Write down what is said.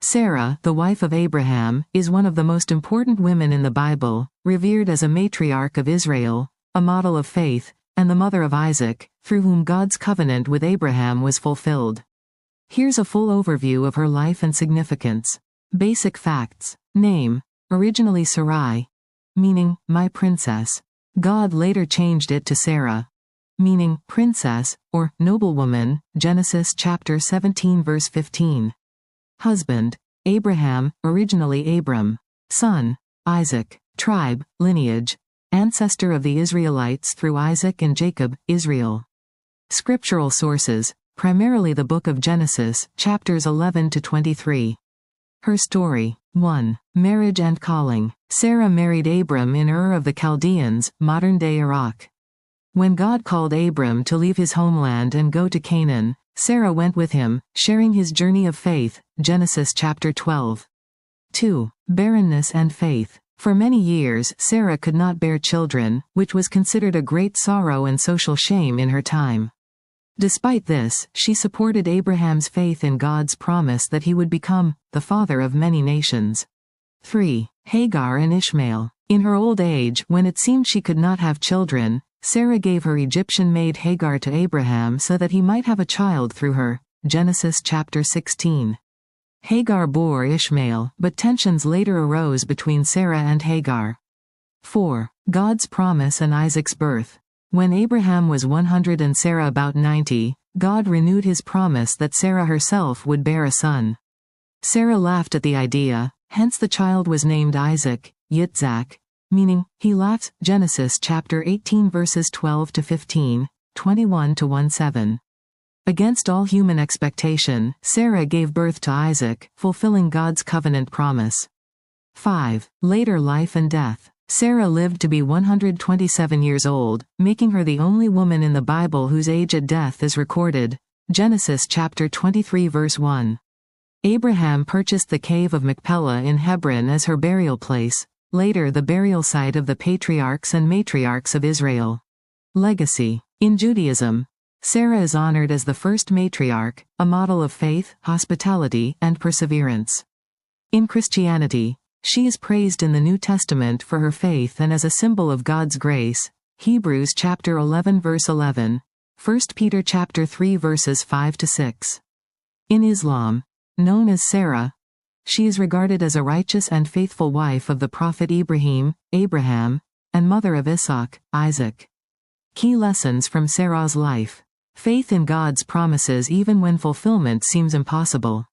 Sarah, the wife of Abraham, is one of the most important women in the Bible, revered as a matriarch of Israel, a model of faith, and the mother of Isaac, through whom God's covenant with Abraham was fulfilled. Here's a full overview of her life and significance. Basic facts. Name: originally Sarai, meaning, my princess. God later changed it to Sarah, meaning, princess, or noblewoman, Genesis chapter 17 verse 15. Husband: Abraham, originally Abram. Son: Isaac. Tribe, lineage: ancestor of the Israelites through Isaac and Jacob, Israel. Scriptural sources: primarily the book of Genesis, chapters 11 to 23. Her story. 1. Marriage and calling. Sarah married Abram in Ur of the Chaldeans, modern-day Iraq. When God called Abram to leave his homeland and go to Canaan, Sarah went with him, sharing his journey of faith, Genesis chapter 12. 2. Barrenness and faith. For many years Sarah could not bear children, which was considered a great sorrow and social shame in her time. Despite this, she supported Abraham's faith in God's promise that he would become the father of many nations. 3. Hagar and Ishmael. In her old age, when it seemed she could not have children, Sarah gave her Egyptian maid Hagar to Abraham so that he might have a child through her, Genesis chapter 16. Hagar bore Ishmael, but tensions later arose between Sarah and Hagar. 4. God's promise and Isaac's birth. When Abraham was 100 and Sarah about 90, God renewed his promise that Sarah herself would bear a son. Sarah laughed at the idea, hence the child was named Isaac, Yitzhak, meaning, he laughs, Genesis chapter 18 verses 12 to 15, 21 to 17. Against all human expectation, Sarah gave birth to Isaac, fulfilling God's covenant promise. 5. Later life and death. Sarah lived to be 127 years old, making her the only woman in the Bible whose age at death is recorded, Genesis chapter 23 verse 1. Abraham purchased the cave of Machpelah in Hebron as her burial place, later the burial site of the patriarchs and matriarchs of Israel. Legacy. In Judaism, Sarah is honored as the first matriarch, a model of faith, hospitality, and perseverance. In Christianity, she is praised in the New Testament for her faith and as a symbol of God's grace, Hebrews chapter 11 verse 11, 1 Peter chapter 3 verses 5 to 6. In Islam, known as Sarah, she is regarded as a righteous and faithful wife of the prophet Abraham, and mother of Isaac, Isaac. Key lessons from Sarah's life. Faith in God's promises even when fulfillment seems impossible.